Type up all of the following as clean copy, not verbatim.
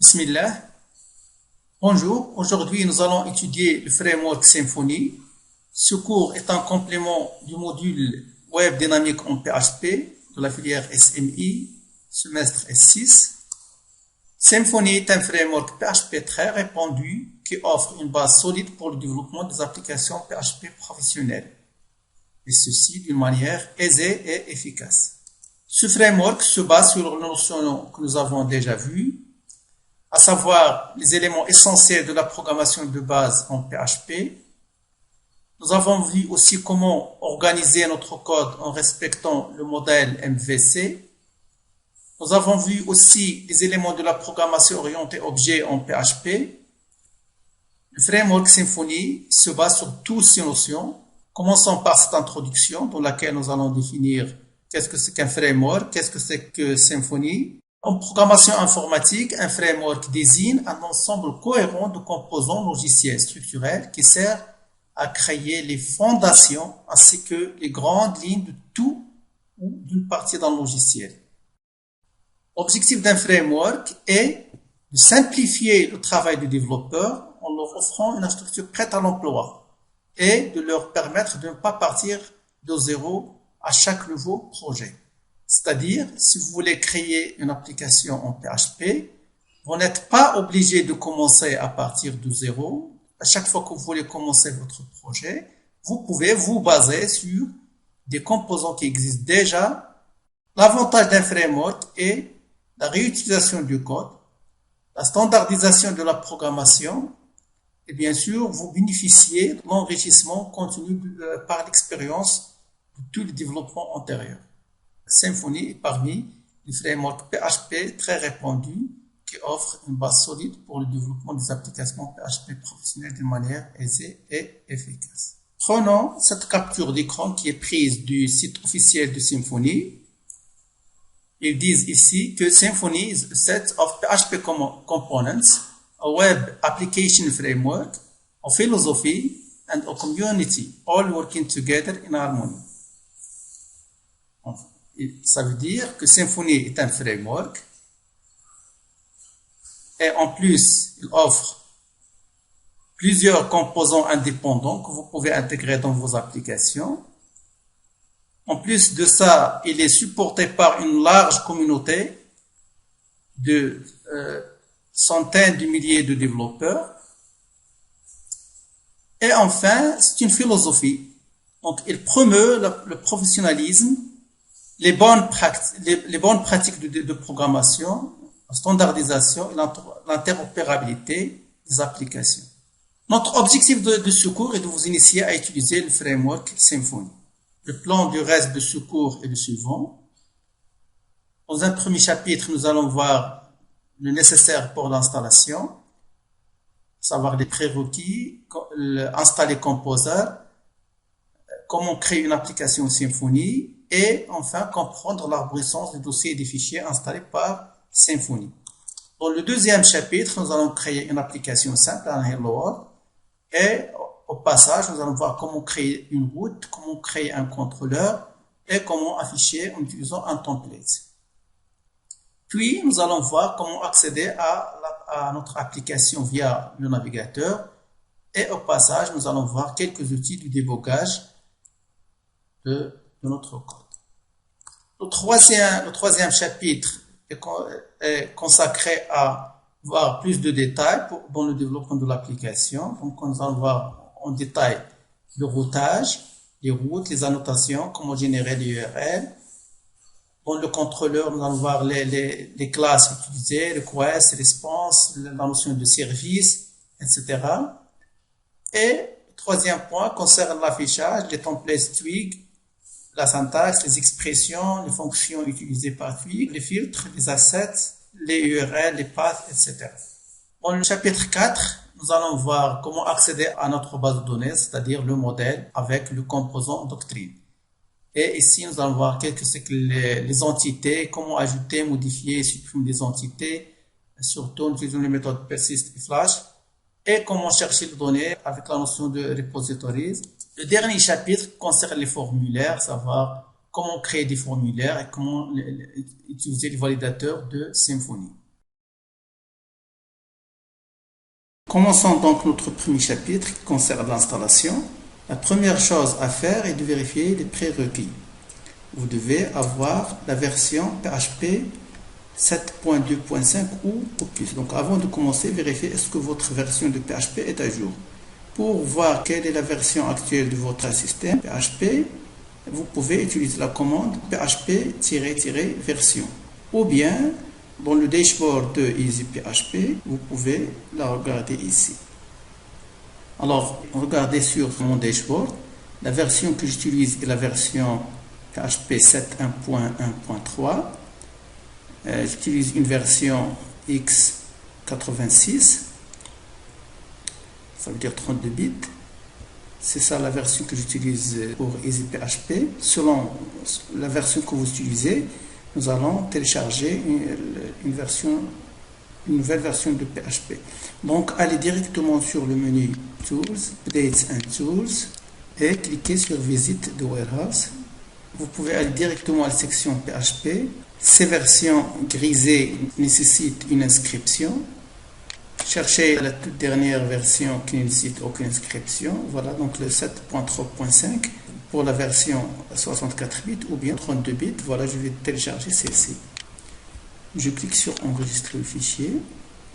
Bismillah. Bonjour, aujourd'hui nous allons étudier le framework Symfony. Ce cours est un complément du module Web dynamique en PHP de la filière SMI, semestre S6. Symfony est un framework PHP très répandu qui offre une base solide pour le développement des applications PHP professionnelles, et ceci d'une manière aisée et efficace. Ce framework se base sur les notions que nous avons déjà vues, à savoir les éléments essentiels de la programmation de base en PHP. Nous avons vu aussi comment organiser notre code en respectant le modèle MVC. Nous avons vu aussi les éléments de la programmation orientée objet en PHP. Le framework Symfony se base sur toutes ces notions. Commençons par cette introduction dans laquelle nous allons définir qu'est-ce que c'est qu'un framework, qu'est-ce que c'est que Symfony. En programmation informatique, un framework désigne un ensemble cohérent de composants logiciels structurels qui servent à créer les fondations ainsi que les grandes lignes de tout ou d'une partie d'un logiciel. L'objectif d'un framework est de simplifier le travail du développeur en leur offrant une structure prête à l'emploi et de leur permettre de ne pas partir de zéro à chaque nouveau projet. C'est-à-dire, si vous voulez créer une application en PHP, vous n'êtes pas obligé de commencer à partir de zéro. À chaque fois que vous voulez commencer votre projet, vous pouvez vous baser sur des composants qui existent déjà. L'avantage d'un framework est la réutilisation du code, la standardisation de la programmation, et bien sûr, vous bénéficiez de l'enrichissement continu par l'expérience de tout le développement antérieur. Symfony est parmi les frameworks PHP très répandus qui offrent une base solide pour le développement des applications PHP professionnelles de manière aisée et efficace. Prenons cette capture d'écran qui est prise du site officiel de Symfony. Ils disent ici que Symfony is a set of PHP components, a web application framework, a philosophy, and a community, all working together in harmony. Ça veut dire que Symfony est un framework et en plus, il offre plusieurs composants indépendants que vous pouvez intégrer dans vos applications. En plus de ça, il est supporté par une large communauté de centaines de milliers de développeurs. Et enfin, c'est une philosophie. Donc, il promeut le professionnalisme, les bonnes pratiques de programmation, la standardisation et l'interopérabilité des applications. Notre objectif de ce cours est de vous initier à utiliser le framework Symfony. Le plan du reste de ce cours est le suivant. Dans un premier chapitre, nous allons voir le nécessaire pour l'installation, savoir les prérequis, installer Composer, comment créer une application Symfony, et enfin comprendre l'arborescence des dossiers et des fichiers installés par Symfony. Dans le deuxième chapitre, nous allons créer une application simple, un Hello World, et au passage, nous allons voir comment créer une route, comment créer un contrôleur, et comment afficher en utilisant un template. Puis, nous allons voir comment accéder à notre application via le navigateur, et au passage, nous allons voir quelques outils de débogage de notre code. Le troisième chapitre est consacré à voir plus de détails dans le développement de l'application. Donc, nous allons voir en détail le routage, les routes, les annotations, comment générer les URL. Dans le contrôleur, nous allons voir les classes utilisées, request, response, la notion de service, etc. Et le troisième point concerne l'affichage, les templates Twig, la syntaxe, les expressions, les fonctions utilisées par Twig, les filtres, les assets, les URL, les paths, etc. Dans le chapitre 4, nous allons voir comment accéder à notre base de données, c'est-à-dire le modèle avec le composant doctrine. Et ici, nous allons voir qu'est-ce que c'est que les entités, comment ajouter, modifier, supprimer des entités, surtout en utilisant les méthodes persist et flash, et comment chercher les données avec la notion de repositories. Le dernier chapitre concerne les formulaires, savoir comment créer des formulaires et comment utiliser les validateurs de Symfony. Commençons donc notre premier chapitre qui concerne l'installation. La première chose à faire est de vérifier les prérequis. Vous devez avoir la version PHP 7.2.5 ou plus. Donc avant de commencer, vérifiez est-ce que votre version de PHP est à jour. Pour voir quelle est la version actuelle de votre système PHP, vous pouvez utiliser la commande php-version. Ou bien, dans le dashboard de EasyPHP, vous pouvez la regarder ici. Alors, regardez sur mon dashboard. La version que j'utilise est la version PHP 7.1.1.3. J'utilise une version x86. Ça veut dire 32 bits. C'est ça la version que j'utilise pour EasyPHP. Selon la version que vous utilisez, nous allons télécharger une nouvelle version de PHP. Donc, allez directement sur le menu Tools, Updates and Tools et cliquez sur Visite the Warehouse. Vous pouvez aller directement à la section PHP. Ces versions grisées nécessitent une inscription. Cherchez la toute dernière version qui ne nécessite aucune inscription. Voilà, donc le 7.3.5 pour la version 64 bits ou bien 32 bits. Voilà, je vais télécharger celle-ci. Je clique sur enregistrer le fichier.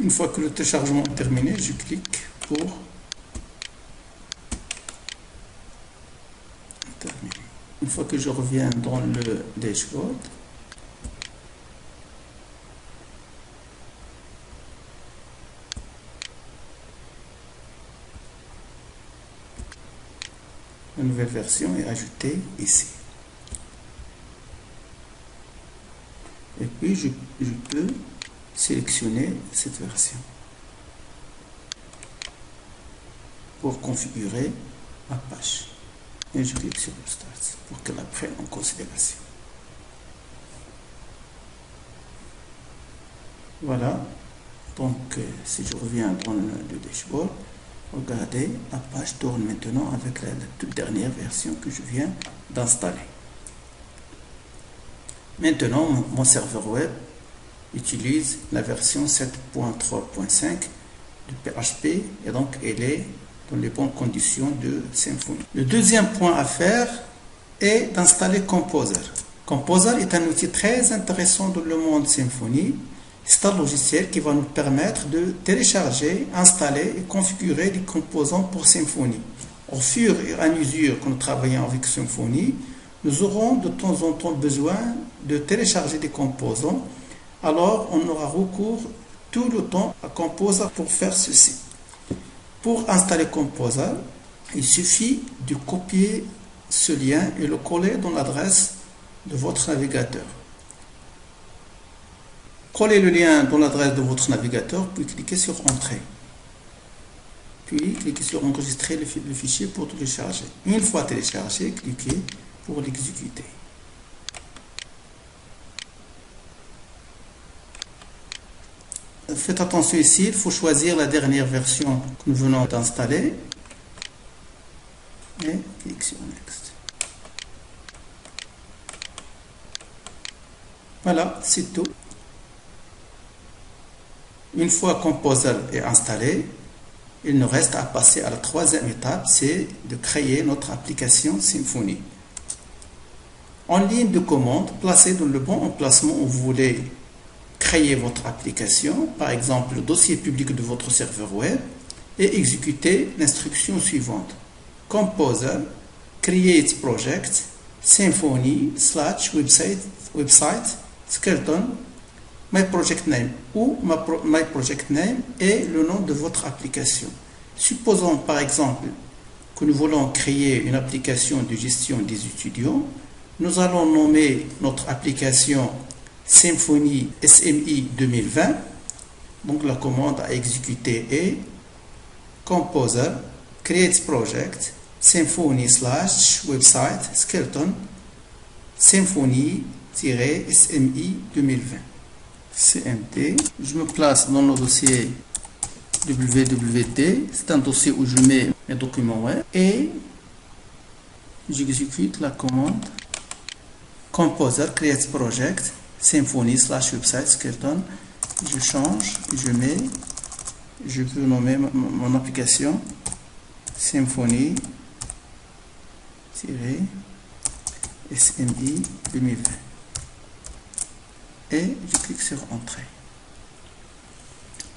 Une fois que le téléchargement est terminé, je clique pour terminer. Une fois que je reviens dans le dashboard, la nouvelle version est ajoutée ici. Et puis je peux sélectionner cette version pour configurer ma page. Et je clique sur le Start pour qu'elle la prenne en considération. Voilà. Donc, si je reviens dans le dashboard, regardez, la page tourne maintenant avec la toute dernière version que je viens d'installer. Maintenant, mon serveur web utilise la version 7.3.5 de PHP et donc elle est dans les bonnes conditions de Symfony. Le deuxième point à faire est d'installer Composer. Composer est un outil très intéressant dans le monde Symfony. C'est un logiciel qui va nous permettre de télécharger, installer et configurer les composants pour Symfony. Au fur et à mesure que nous travaillons avec Symfony, nous aurons de temps en temps besoin de télécharger des composants. Alors, on aura recours tout le temps à Composer pour faire ceci. Pour installer Composer, il suffit de copier ce lien et le coller dans l'adresse de votre navigateur. Collez le lien dans l'adresse de votre navigateur, puis cliquez sur Entrée. Puis cliquez sur Enregistrer le fichier pour télécharger. Une fois téléchargé, cliquez pour l'exécuter. Faites attention ici, il faut choisir la dernière version que nous venons d'installer. Et cliquez sur Next. Voilà, c'est tout. Une fois Composer est installé, il nous reste à passer à la troisième étape, c'est de créer notre application Symfony. En ligne de commande, placez dans le bon emplacement où vous voulez créer votre application, par exemple le dossier public de votre serveur web, et exécutez l'instruction suivante. Composer, create project, Symfony, /website, skeleton, my project name, ou my project name est le nom de votre application. Supposons par exemple que nous voulons créer une application de gestion des étudiants. Nous allons nommer notre application Symfony SMI 2020. Donc la commande à exécuter est Composer, create project, Symfony /website, skeleton, Symfony-SMI 2020. CMT. Je me place dans le dossier wwt. C'est un dossier où je mets mes documents web et j'exécute la commande Composer, create project, Symfony /website, skeleton. Je change, je mets Je peux nommer mon application Symfony SMI 2020 et je clique sur Entrée.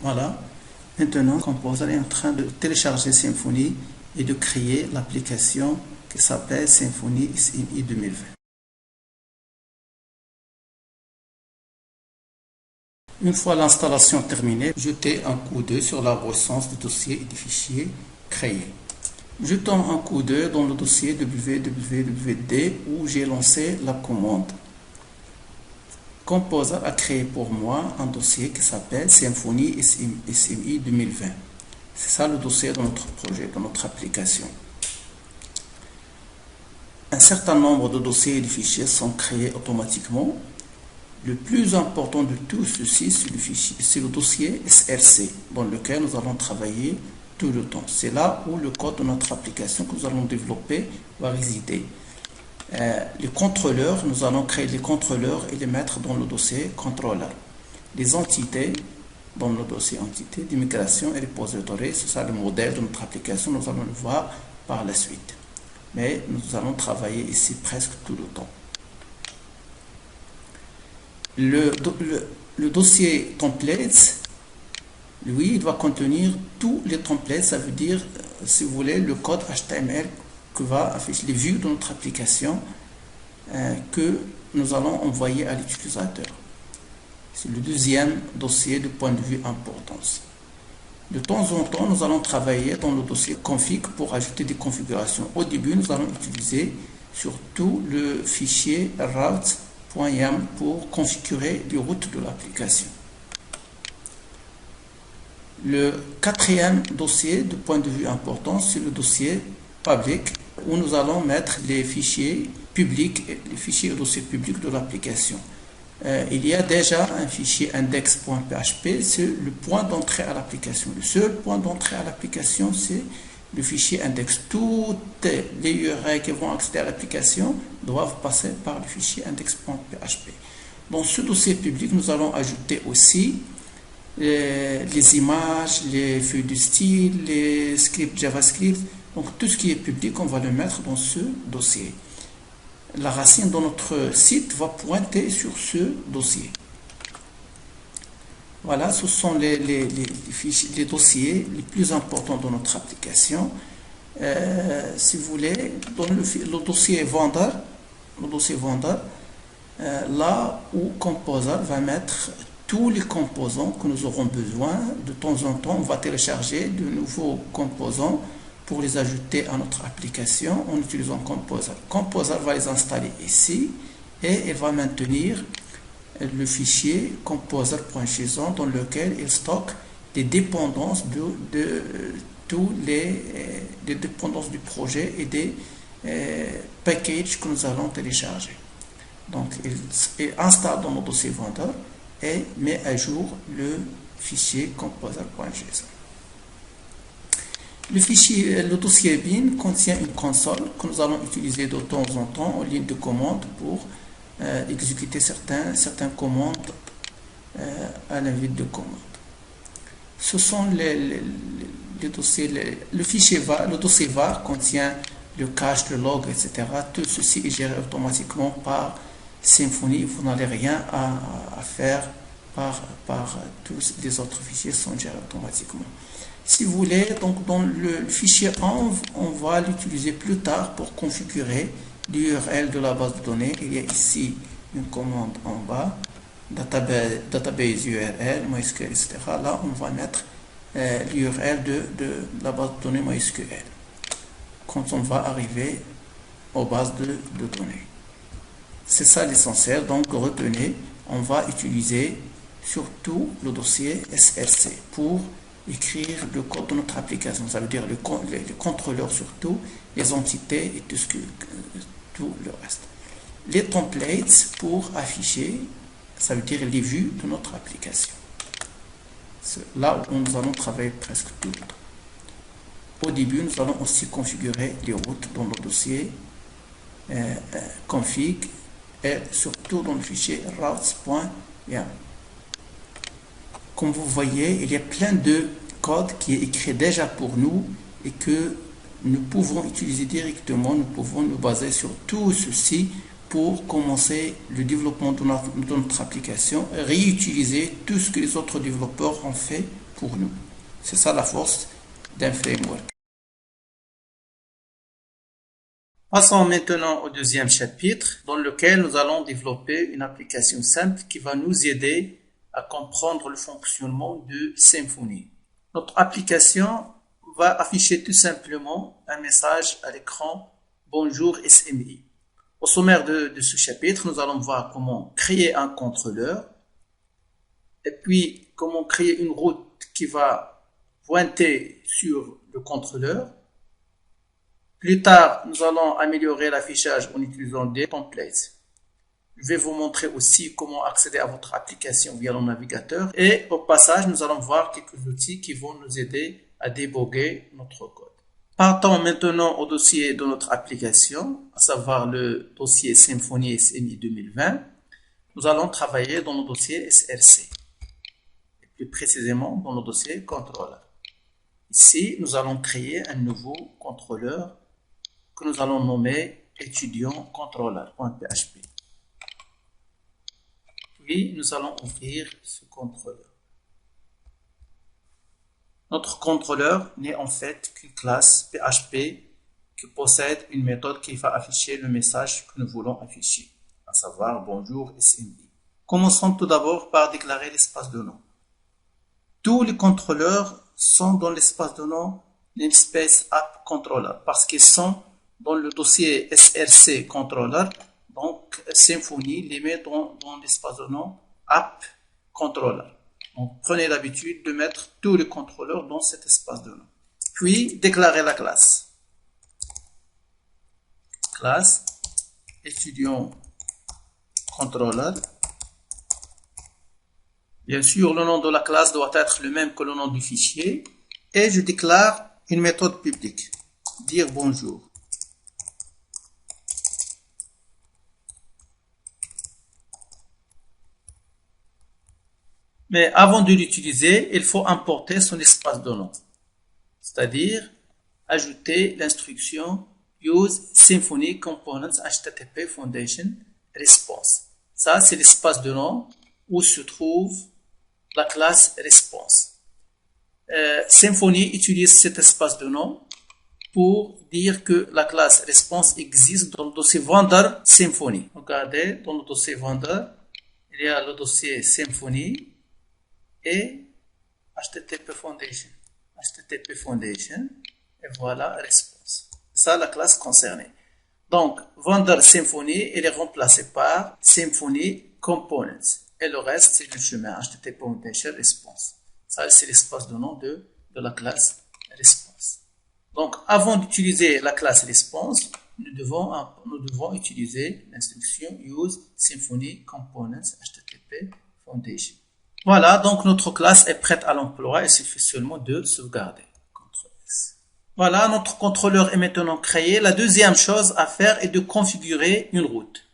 Voilà, maintenant Composer est en train de télécharger Symfony et de créer l'application qui s'appelle Symfony SMI 2020. Une fois l'installation terminée, jetez un coup d'œil sur l'arborescence du dossier et des fichiers créés. Jetons un coup d'œil dans le dossier wwwd où j'ai lancé la commande. Composer a créé pour moi un dossier qui s'appelle Symfony SMI 2020. C'est ça le dossier de notre projet, de notre application. Un certain nombre de dossiers et de fichiers sont créés automatiquement. Le plus important de tout ceci, c'est le dossier SRC, dans lequel nous allons travailler tout le temps. C'est là où le code de notre application que nous allons développer va résider. Les contrôleurs, nous allons créer les contrôleurs et les mettre dans le dossier contrôleur. Les entités, dans le dossier entité, d'immigration et repository, c'est ça le modèle de notre application, nous allons le voir par la suite. Mais nous allons travailler ici presque tout le temps. Le dossier templates, lui, il va contenir tous les templates, ça veut dire, si vous voulez, le code HTML que va afficher les vues de notre application que nous allons envoyer à l'utilisateur. C'est le deuxième dossier du point de vue importance. De temps en temps, nous allons travailler dans le dossier config pour ajouter des configurations. Au début, nous allons utiliser surtout le fichier routes.yam pour configurer les routes de l'application. Le quatrième dossier du point de vue important, c'est le dossier public où nous allons mettre les fichiers publics, les fichiers et dossiers publics de l'application. Il y a déjà un fichier index.php, c'est le point d'entrée à l'application. Le seul point d'entrée à l'application, c'est le fichier index. Toutes les URL qui vont accéder à l'application doivent passer par le fichier index.php. Dans ce dossier public, nous allons ajouter aussi les images, les feuilles de style, les scripts JavaScript. Donc tout ce qui est public, on va le mettre dans ce dossier. La racine de notre site va pointer sur ce dossier. Voilà, ce sont les dossiers les plus importants de notre application. Si vous voulez, dans le dossier vendeur, là où Composer va mettre tous les composants que nous aurons besoin. De temps en temps, on va télécharger de nouveaux composants pour les ajouter à notre application en utilisant Composer. Composer va les installer ici et il va maintenir le fichier composer.json dans lequel il stocke des dépendances de tous les dépendances du projet et des packages que nous allons télécharger. Donc il installe dans le dossier vendeur et met à jour le fichier composer.json. Le dossier bin contient une console que nous allons utiliser de temps en temps en ligne de commande pour exécuter certaines commandes à la ligne de commande. Ce sont les dossiers, le fichier var, le dossier var contient le cache, le log, etc. Tout ceci est géré automatiquement par Symfony. Vous n'avez rien à faire par tous les autres fichiers sont gérés automatiquement. Si vous voulez, donc dans le fichier env, on va l'utiliser plus tard pour configurer l'URL de la base de données. Il y a ici une commande en bas, database URL, MySQL, etc. Là, on va mettre l'URL de la base de données MySQL quand on va arriver aux bases de données. C'est ça l'essentiel. Donc, retenez, on va utiliser surtout le dossier SRC pour écrire le code de notre application. Ça veut dire les contrôleurs surtout, les entités et tout le reste. Les templates pour afficher, ça veut dire les vues de notre application. C'est là où nous allons travailler presque tout le temps. Au début, nous allons aussi configurer les routes dans le dossier config et surtout dans le fichier routes.yam. Comme vous voyez, il y a plein de code qui est écrit déjà pour nous et que nous pouvons utiliser directement, nous pouvons nous baser sur tout ceci pour commencer le développement de notre application et réutiliser tout ce que les autres développeurs ont fait pour nous. C'est ça la force d'un framework. Passons maintenant au deuxième chapitre dans lequel nous allons développer une application simple qui va nous aider à comprendre le fonctionnement de Symfony. Notre application va afficher tout simplement un message à l'écran « Bonjour SMI ». Au sommaire de ce chapitre, nous allons voir comment créer un contrôleur et puis comment créer une route qui va pointer sur le contrôleur. Plus tard, nous allons améliorer l'affichage en utilisant des templates. Je vais vous montrer aussi comment accéder à votre application via le navigateur. Et au passage, nous allons voir quelques outils qui vont nous aider à déboguer notre code. Partons maintenant au dossier de notre application, à savoir le dossier Symfony SMI 2020. Nous allons travailler dans le dossier SRC, et plus précisément dans le dossier contrôleur. Ici, nous allons créer un nouveau contrôleur que nous allons nommer étudiant contrôleur.php. Puis, nous allons ouvrir ce contrôleur. Notre contrôleur n'est en fait qu'une classe PHP qui possède une méthode qui va afficher le message que nous voulons afficher, à savoir bonjour SMI. Commençons tout d'abord par déclarer l'espace de nom. Tous les contrôleurs sont dans l'espace de nom namespace app controller parce qu'ils sont dans le dossier src controller. Donc Symfony les met dans l'espace de nom app controller. Donc, prenez l'habitude de mettre tous les contrôleurs dans cet espace de nom. Puis, déclarez la classe. Classe étudiant contrôleur. Bien sûr, le nom de la classe doit être le même que le nom du fichier. Et je déclare une méthode publique. Dire bonjour. Mais avant de l'utiliser, il faut importer son espace de nom. C'est-à-dire, ajouter l'instruction Use Symfony Components HTTP Foundation Response. Ça, c'est l'espace de nom où se trouve la classe Response. Symfony utilise cet espace de nom pour dire que la classe Response existe dans le dossier vendor Symfony. Regardez, dans le dossier vendor, il y a le dossier Symfony et HTTP Foundation. HTTP Foundation, et voilà Response. Ça, la classe concernée. Donc, vendor Symfony, il est remplacé par Symfony Components. Et le reste, c'est le chemin HTTP Foundation Response. Ça, c'est l'espace de nom de la classe Response. Donc, avant d'utiliser la classe Response, nous devons utiliser l'instruction Use Symfony Components HTTP Foundation. Voilà, donc notre classe est prête à l'emploi. Il suffit seulement de sauvegarder. CTRL-S. Voilà, notre contrôleur est maintenant créé. La deuxième chose à faire est de configurer une route.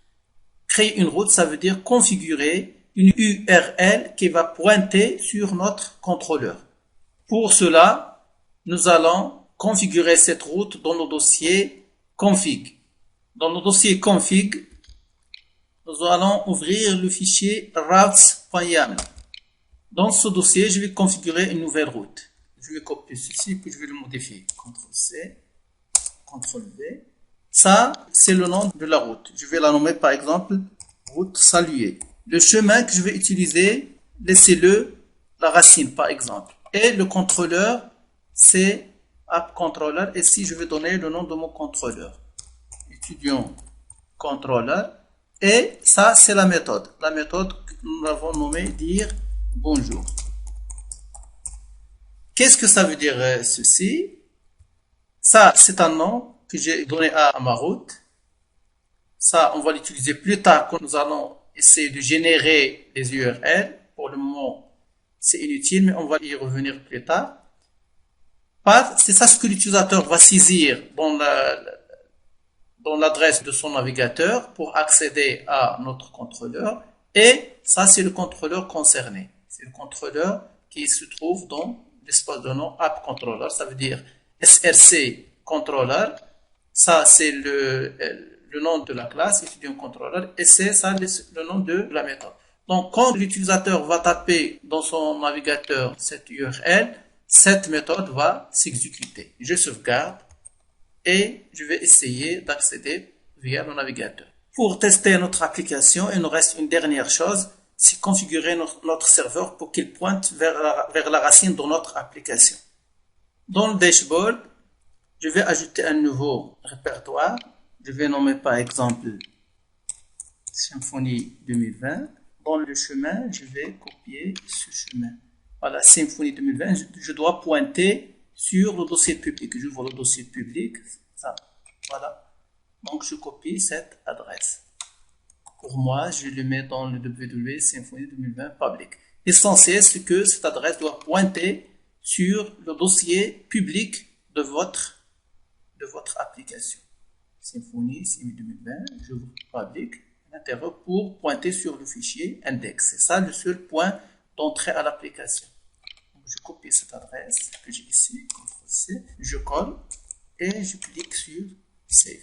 Créer une route, ça veut dire configurer une URL qui va pointer sur notre contrôleur. Pour cela, nous allons configurer cette route dans le dossier config. Dans le dossier config, nous allons ouvrir le fichier routes.yaml. Dans ce dossier, je vais configurer une nouvelle route. Je vais copier ceci, puis je vais le modifier. CTRL-C, CTRL-V. Ça, c'est le nom de la route. Je vais la nommer par exemple route saluée. Le chemin que je vais utiliser, laissez-le la racine par exemple. Et le contrôleur, c'est app controller. Et si je vais donner le nom de mon contrôleur, étudiant controller. Et ça, c'est la méthode. La méthode que nous avons nommée dire bonjour. Qu'est-ce que ça veut dire ceci? Ça, c'est un nom que j'ai donné à ma route. Ça, on va l'utiliser plus tard quand nous allons essayer de générer des URL. Pour le moment, c'est inutile, mais on va y revenir plus tard. C'est ça ce que l'utilisateur va saisir dans l'adresse de son navigateur pour accéder à notre contrôleur. Et ça, c'est le contrôleur concerné. C'est le contrôleur qui se trouve dans l'espace de nom app controller, ça veut dire src controller, ça c'est le nom de la classe étudiant controller, et c'est ça le nom de la méthode. Donc quand l'utilisateur va taper dans son navigateur cette URL, cette méthode va s'exécuter. Je sauvegarde et je vais essayer d'accéder via le navigateur. Pour tester notre application, il nous reste une dernière chose, c'est configurer notre serveur pour qu'il pointe vers la racine de notre application. Dans le dashboard, je vais ajouter un nouveau répertoire. Je vais nommer par exemple Symfony 2020. Dans le chemin, je vais copier ce chemin. Voilà, Symfony 2020, je dois pointer sur le dossier public. J'ouvre le dossier public, ça, voilà. Donc, je copie cette adresse. Pour moi, je le mets dans le www Symfony 2020 public. L'essentiel, c'est que cette adresse doit pointer sur le dossier public de votre application. Symfony 2020, j'ouvre public, l'intérieur pour pointer sur le fichier index. C'est ça le seul point d'entrée à l'application. Je copie cette adresse que j'ai ici, CTRL-C, je colle et je clique sur Save.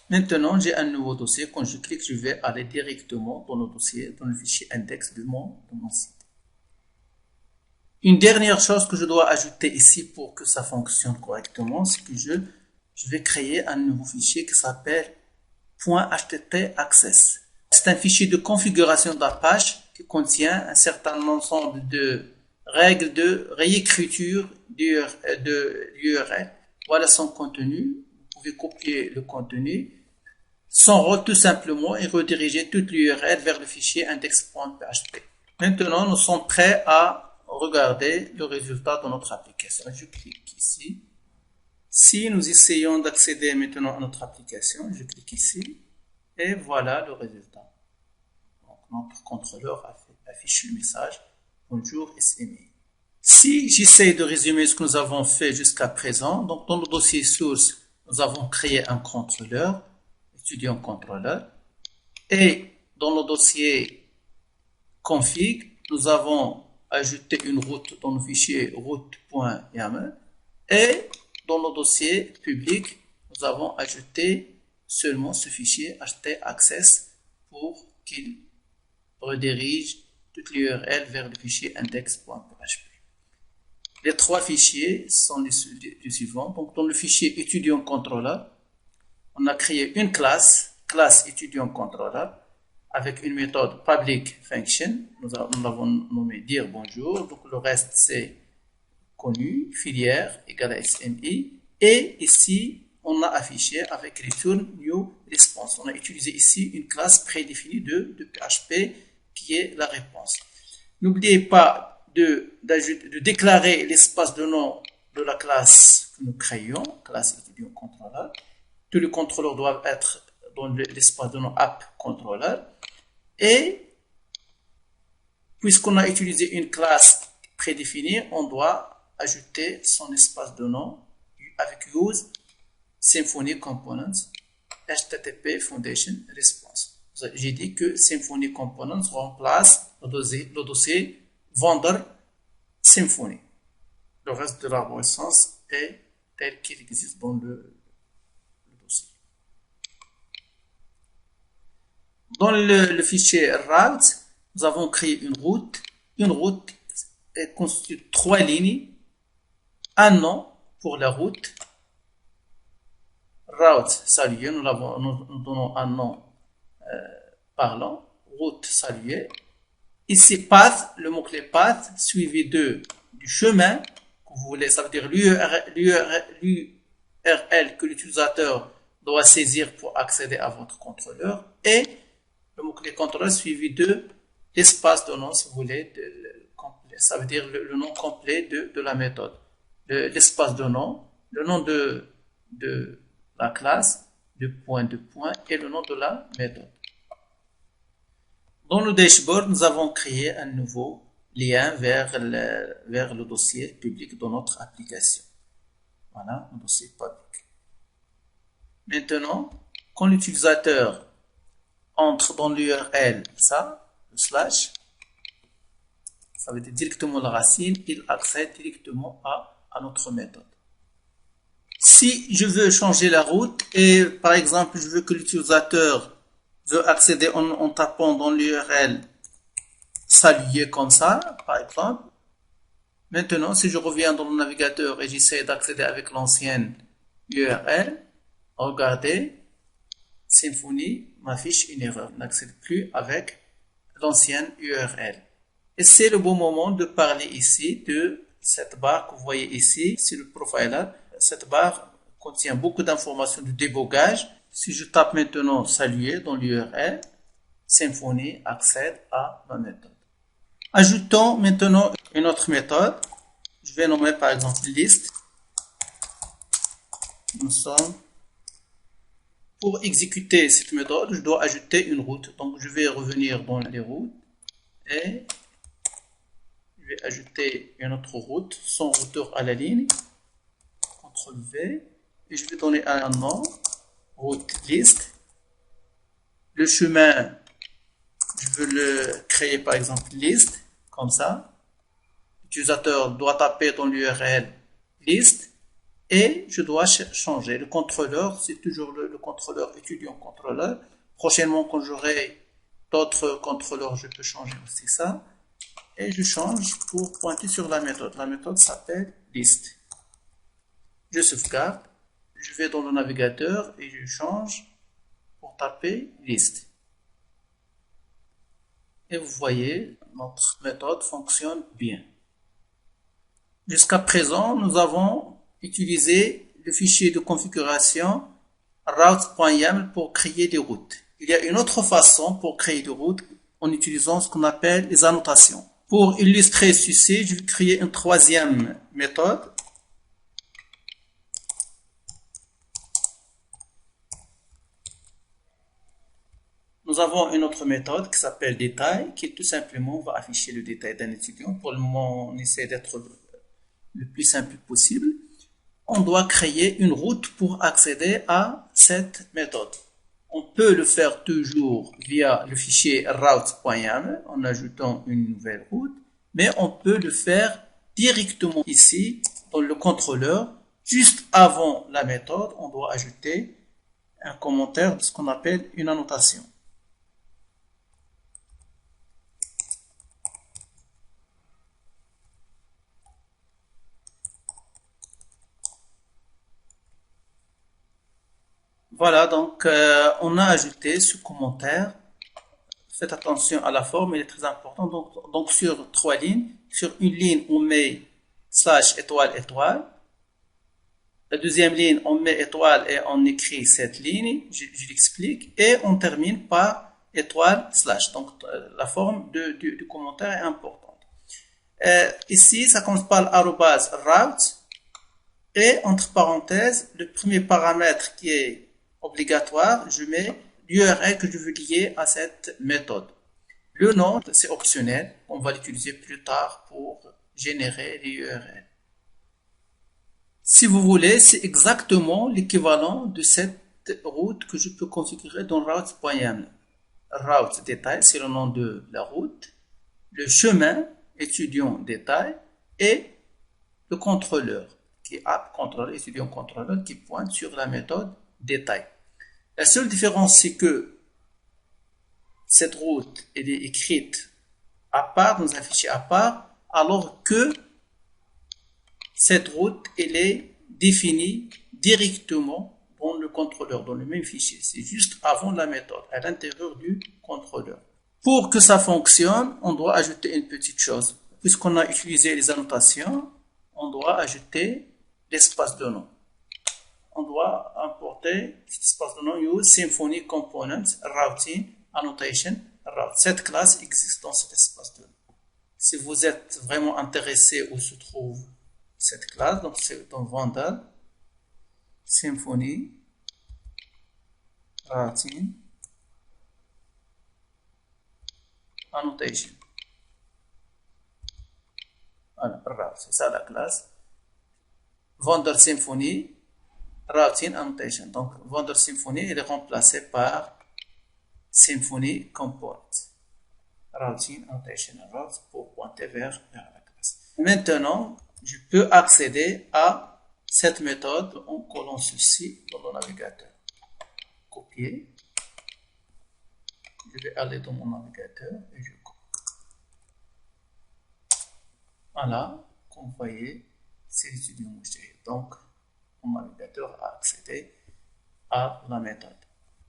Maintenant, j'ai un nouveau dossier. Quand je clique, je vais aller directement dans le dossier, dans le fichier index de mon site. Une dernière chose que je dois ajouter ici pour que ça fonctionne correctement, c'est que je vais créer un nouveau fichier qui s'appelle .httaccess. C'est un fichier de configuration de la page qui contient un certain ensemble de règles de réécriture de l'URL. Voilà son contenu. Vous pouvez copier le contenu. Son rôle, tout simplement, est rediriger toute l'URL vers le fichier index.php. Maintenant, nous sommes prêts à regarder le résultat de notre application. Je clique ici. Si nous essayons d'accéder maintenant à notre application, je clique ici et voilà le résultat. Donc, notre contrôleur affiche le message « Bonjour SMI ». Si j'essaie de résumer ce que nous avons fait jusqu'à présent, donc dans le dossier source, nous avons créé un contrôleur, étudiant contrôleur, et dans le dossier config, nous avons ajouté une route dans le fichier route.yaml, et dans le dossier public, nous avons ajouté seulement ce fichier htaccess pour qu'il redirige toute l'URL vers le fichier index.php. Les trois fichiers sont les suivants. Donc, dans le fichier étudiant contrôleur, on a créé une classe étudiant contrôleur, avec une méthode public function. Nous l'avons nommé dire bonjour. Donc, le reste, c'est connu, filière égale à SMI. Et ici, on a affiché avec return new response. On a utilisé ici une classe prédéfinie de PHP qui est la réponse. N'oubliez pas de déclarer l'espace de nom de la classe que nous créons, classe étudiant contrôleur. Tous les contrôleurs doivent être dans l'espace de nom app contrôleur. Et puisqu'on a utilisé une classe prédéfinie, on doit ajouter son espace de nom avec use Symfony Components HTTP Foundation Response. J'ai dit que Symfony Components remplace le dossier vendor Symfony. Le reste de l'arborescence est tel qu'il existe dans le dossier. Dans le fichier route, nous avons créé une route. Une route est constituée de 3 lignes. Un nom pour la route. Route saluée, nous donnons un nom parlant. Route saluée. Ici, path, le mot-clé path, suivi du chemin que vous voulez, ça veut dire l'URL que l'utilisateur doit saisir pour accéder à votre contrôleur, et le mot-clé contrôleur suivi de l'espace de nom, si vous voulez, complet. Ça veut dire le nom complet de la méthode. L'espace de nom, le nom de la classe, de point et le nom de la méthode. Dans le dashboard, nous avons créé un nouveau lien vers le dossier public de notre application. Voilà, le dossier public. Maintenant, quand l'utilisateur entre dans l'URL, ça, le slash, ça veut dire directement la racine, il accède directement à notre méthode. Si je veux changer la route et par exemple je veux que l'utilisateur veut accéder en tapant dans l'URL saluer comme ça, par exemple. Maintenant, si je reviens dans le navigateur et j'essaie d'accéder avec l'ancienne URL, regardez, Symfony m'affiche une erreur, n'accède plus avec l'ancienne URL. Et c'est le bon moment de parler ici de cette barre que vous voyez ici, c'est le profiler. Cette barre contient beaucoup d'informations de débogage. Si je tape maintenant saluer dans l'URL, Symfony accède à ma méthode. Ajoutons maintenant une autre méthode. Je vais nommer par exemple list. Nous sommes. Pour exécuter cette méthode, je dois ajouter une route. Donc je vais revenir dans les routes et je vais ajouter une autre route sans retour à la ligne. CTRL V et je vais donner un nom, route list. Le chemin, je veux le créer par exemple list, comme ça. L'utilisateur doit taper dans l'URL list et je dois changer. Le contrôleur, c'est toujours le contrôleur étudiant-contrôleur. Prochainement, quand j'aurai d'autres contrôleurs, je peux changer aussi ça. Et je change pour pointer sur la méthode. La méthode s'appelle list. Je sauvegarde. Je vais dans le navigateur et je change pour taper list. Et vous voyez, notre méthode fonctionne bien. Jusqu'à présent, nous avons utilisé le fichier de configuration routes.yaml pour créer des routes. Il y a une autre façon pour créer des routes en utilisant ce qu'on appelle les annotations. Pour illustrer ceci, je vais créer une troisième méthode. Nous avons une autre méthode qui s'appelle détail, qui tout simplement va afficher le détail d'un étudiant. Pour le moment, on essaie d'être le plus simple possible. On doit créer une route pour accéder à cette méthode. On peut le faire toujours via le fichier routes.yaml en ajoutant une nouvelle route, mais on peut le faire directement ici dans le contrôleur. Juste avant la méthode, on doit ajouter un commentaire de ce qu'on appelle une annotation. Voilà, donc on a ajouté ce commentaire. Faites attention à la forme, il est très important. Donc sur 3 lignes, sur une ligne, on met slash étoile étoile. La deuxième ligne, on met étoile et on écrit cette ligne, je l'explique. Et on termine par étoile slash. Donc la forme du commentaire est importante. Ici, ça commence par l'arrobase route. Et entre parenthèses, le premier paramètre qui est obligatoire, je mets l'URL que je veux lier à cette méthode. Le nom, c'est optionnel. On va l'utiliser plus tard pour générer les URL. Si vous voulez, c'est exactement l'équivalent de cette route que je peux configurer dans routes.yaml. Route détail, c'est le nom de la route. Le chemin, étudiant détail. Et le contrôleur, qui est app contrôleur, étudiant contrôleur, qui pointe sur la méthode détail. La seule différence, c'est que cette route elle est écrite à part, dans un fichier à part, alors que cette route elle est définie directement dans le contrôleur, dans le même fichier. C'est juste avant la méthode, à l'intérieur du contrôleur. Pour que ça fonctionne, on doit ajouter une petite chose. Puisqu'on a utilisé les annotations, on doit ajouter l'espace de nom. On doit importer cet espace de nom use Symfony Components Routing Annotation Route. Cette classe existe dans cet espace de nom. Si vous êtes vraiment intéressé où se trouve cette classe, donc c'est dans Vandal Symfony Routing Annotation. Voilà, route, c'est ça la classe. Vandal Symfony Routing Annotation. Donc, Vandal Symfony est remplacé par Symfony Components. routing annotation routes pour pointer vers la classe. Maintenant, je peux accéder à cette méthode en collant ceci dans le navigateur. Copier. Je vais aller dans mon navigateur et je copie. Voilà, comme vous voyez, c'est l'étudiant mouché. Donc, mon navigateur a accédé à la méthode.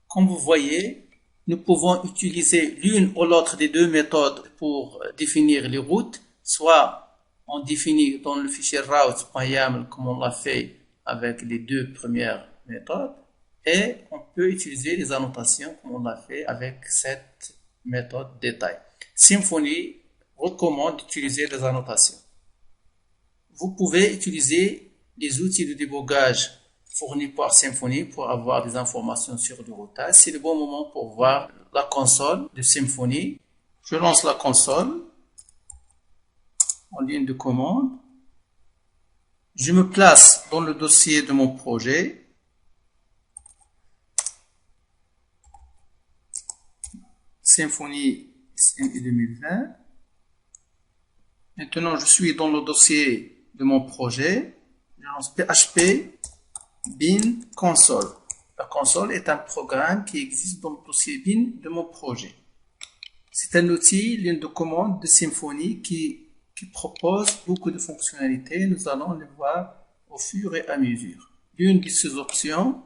Comme vous voyez, nous pouvons utiliser l'une ou l'autre des deux méthodes pour définir les routes. Soit on définit dans le fichier routes.yaml comme on l'a fait avec les deux premières méthodes, et on peut utiliser les annotations comme on l'a fait avec cette méthode détail. Symfony recommande d'utiliser les annotations. Vous pouvez utiliser les outils de débogage fournis par Symfony pour avoir des informations sur le routage. C'est le bon moment pour voir la console de Symfony. Je lance la console en ligne de commande. Je me place dans le dossier de mon projet. Symfony SMI 2020. Maintenant, je suis dans le dossier de mon projet. Je lance PHP bin console. La console est un programme qui existe dans le dossier bin de mon projet. C'est un outil, ligne de commande de Symfony qui propose beaucoup de fonctionnalités. Nous allons les voir au fur et à mesure. L'une de ces options,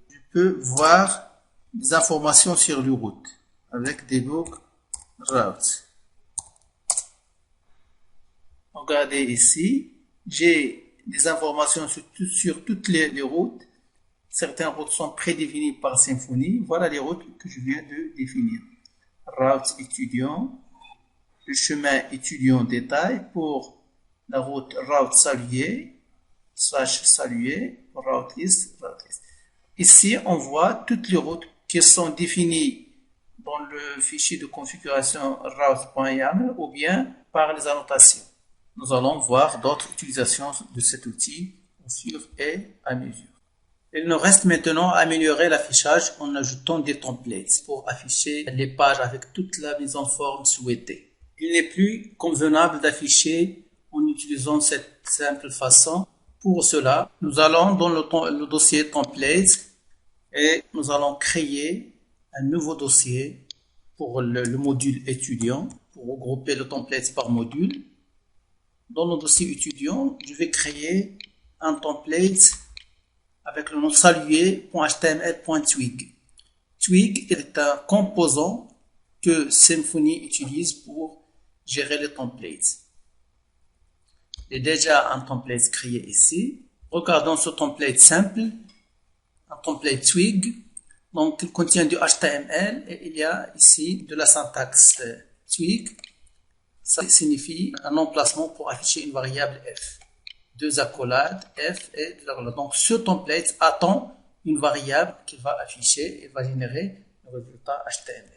je peux voir des informations sur les routes avec debug routes. Regardez ici, j'ai des informations sur toutes les routes. Certaines routes sont prédéfinies par Symfony. Voilà les routes que je viens de définir. Route étudiant, le chemin étudiant détail pour la route route saluée, /saluée, route list. Ici, on voit toutes les routes qui sont définies dans le fichier de configuration route.yaml ou bien par les annotations. Nous allons voir d'autres utilisations de cet outil au fur et à mesure. Il nous reste maintenant à améliorer l'affichage en ajoutant des templates pour afficher les pages avec toute la mise en forme souhaitée. Il n'est plus convenable d'afficher en utilisant cette simple façon. Pour cela, nous allons dans le dossier templates et nous allons créer un nouveau dossier pour le module étudiant pour regrouper le template par module. Dans le dossier étudiant, je vais créer un template avec le nom saluer.html.twig. Twig est un composant que Symfony utilise pour gérer les templates. Il y a déjà un template créé ici. Regardons ce template simple, un template Twig. Donc, il contient du HTML et il y a ici de la syntaxe Twig. Ça signifie un emplacement pour afficher une variable f. Deux accolades f et deux accolades. Donc ce template attend une variable qu'il va afficher et va générer le résultat HTML.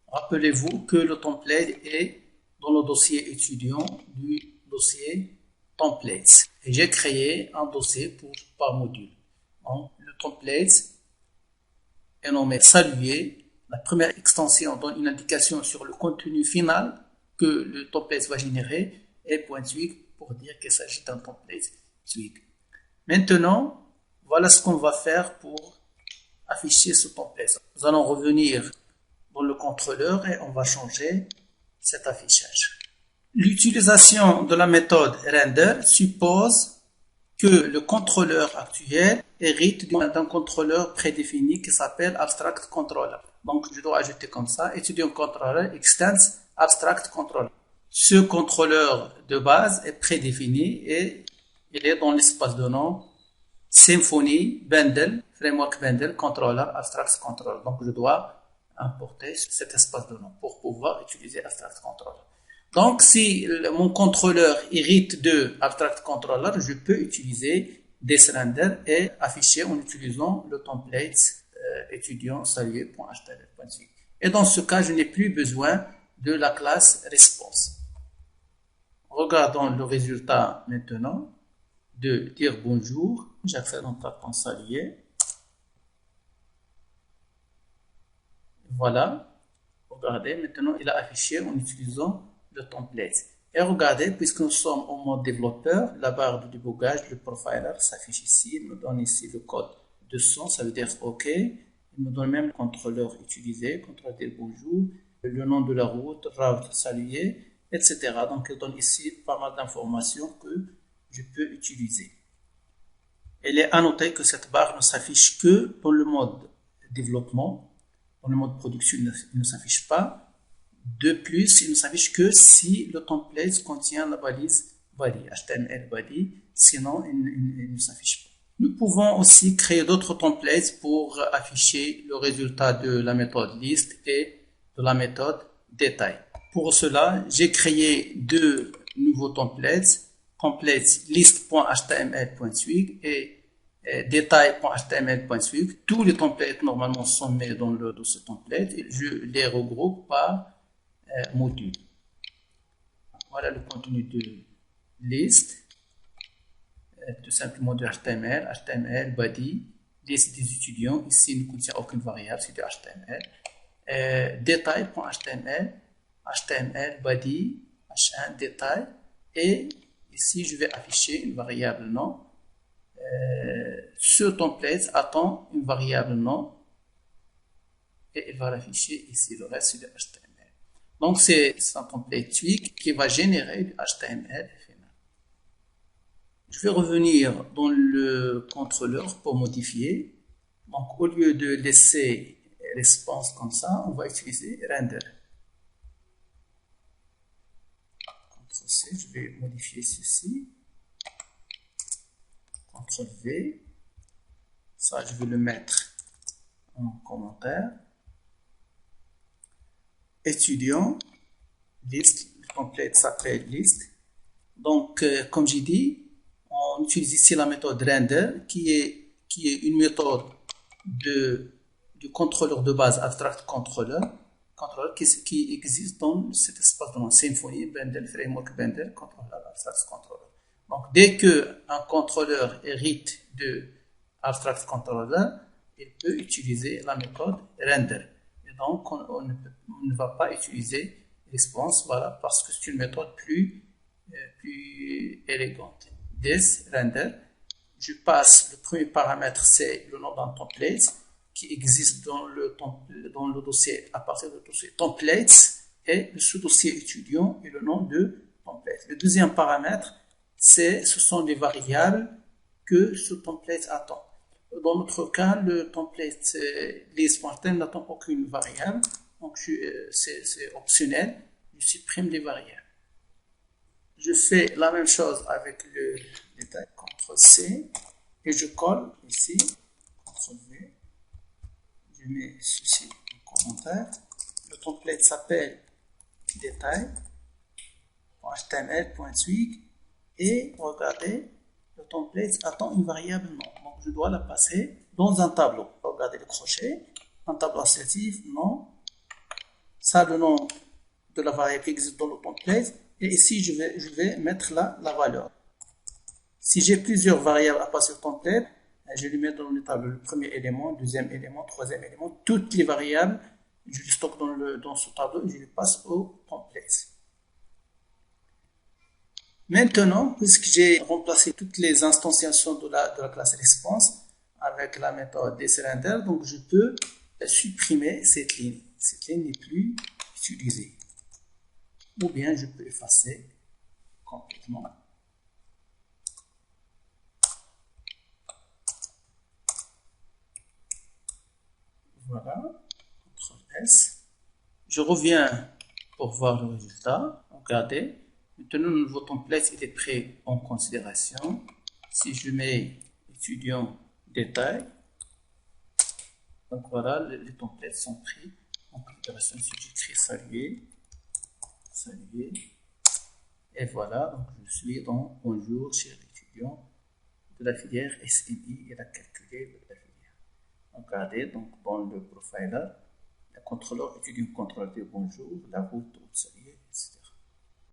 Rappelez-vous que le template est dans le dossier étudiant du dossier templates. Et j'ai créé un dossier par module. Donc le template est nommé saluer. La première extension donne une indication sur le contenu final que le template va générer et .twig pour dire qu'il s'agit d'un template Twig. Maintenant, voilà ce qu'on va faire pour afficher ce template. Nous allons revenir dans le contrôleur et on va changer cet affichage. L'utilisation de la méthode render suppose que le contrôleur actuel hérite d'un contrôleur prédéfini qui s'appelle abstract controller. Donc, je dois ajouter comme ça, étudiant controller extends abstract controller. Ce contrôleur de base est prédéfini et il est dans l'espace de nom Symfony Bundle, Framework Bundle, Controller, Abstract Controller. Donc, je dois importer cet espace de nom pour pouvoir utiliser Abstract Controller. Donc, si mon contrôleur hérite de Abstract Controller, je peux utiliser desRender et afficher en utilisant le template étudiant saluer.html.twig. Et dans ce cas, je n'ai plus besoin de la classe response. Regardons le résultat maintenant de dire bonjour. J'accède en tapant saluer. Voilà. Regardez, maintenant il a affiché en utilisant le template. Et regardez, puisque nous sommes en mode développeur, la barre de débogage, le profiler s'affiche ici. Il me donne ici le code 200, ça veut dire OK. Il me donne même le contrôleur utilisé, contrôleur dire bonjour, le nom de la route, route saluer, etc. Donc il donne ici pas mal d'informations que je peux utiliser. Il est à noter que cette barre ne s'affiche que dans le mode développement. Dans le mode production, il ne s'affiche pas. De plus, il ne s'affiche que si le template contient la balise body, HTML body, sinon il ne s'affiche pas. Nous pouvons aussi créer d'autres templates pour afficher le résultat de la méthode list et de la méthode détail. Pour cela, j'ai créé deux nouveaux templates, template list.html.swig et détail.html.swig. Tous les templates normalement sont mis dans le dossier template et je les regroupe par module. Voilà le contenu de liste, tout simplement de HTML, HTML, body, liste des étudiants. Ici, il ne contient aucune variable, c'est du HTML. Détail.html, HTML, body, H1, détail. Et ici, je vais afficher une variable nom. Ce template attend une variable nom et il va l'afficher ici. Le reste, c'est du HTML. Donc, c'est un template Twig qui va générer du HTML final. Je vais revenir dans le contrôleur pour modifier. Donc, au lieu de laisser response comme ça, on va utiliser render. CTRL C, je vais modifier ceci. CTRL V. Ça, je vais le mettre en commentaire. Étudiant, liste, le template s'appelle liste. Donc, comme j'ai dit, on utilise ici la méthode render qui est une méthode du contrôleur de base abstract controller qui existe dans cet espace de Symfony, Bundle Framework Bundle, controller abstract controller. Donc, dès que un contrôleur hérite de abstract controller, il peut utiliser la méthode render. Donc, on ne va pas utiliser response, voilà, parce que c'est une méthode plus élégante. This render, je passe le premier paramètre, c'est le nom d'un template qui existe dans le dossier à partir du dossier templates et le sous-dossier étudiant et le nom de template. Le deuxième paramètre, ce sont les variables que ce template attend. Dans notre cas, le template list.html n'attend aucune variable, donc c'est optionnel, je supprime les variables. Je fais la même chose avec le détail, CTRL C, et je colle ici, CTRL V, je mets ceci en commentaire. Le template s'appelle détail.html.swig et regardez, le template attend une variable nom. Donc, je dois la passer dans un tableau. Regardez le crochet. Un tableau associatif, nom. Ça, le nom de la variable qui existe dans le template. Et ici, je vais mettre la valeur. Si j'ai plusieurs variables à passer au template, je les mets dans le tableau. Le premier élément, deuxième élément, troisième élément. Toutes les variables, je les stocke dans ce tableau et je les passe au template. Maintenant, puisque j'ai remplacé toutes les instantiations de la classe response avec la méthode desRender, donc je peux supprimer cette ligne. Cette ligne n'est plus utilisée. Ou bien je peux effacer complètement. Voilà. CTRL S. Je reviens pour voir le résultat. Regardez. Maintenant, le nouveau template était pris en considération. Si je mets étudiant détail, donc voilà, les templates sont pris en considération. Si j'écris saluer, saluer, et voilà, donc je suis dans bonjour, cher étudiant de la filière SNI, il a calculé de la filière. Regardez, donc dans le profiler, le contrôleur étudiant contrôleur bonjour, la route, saluer.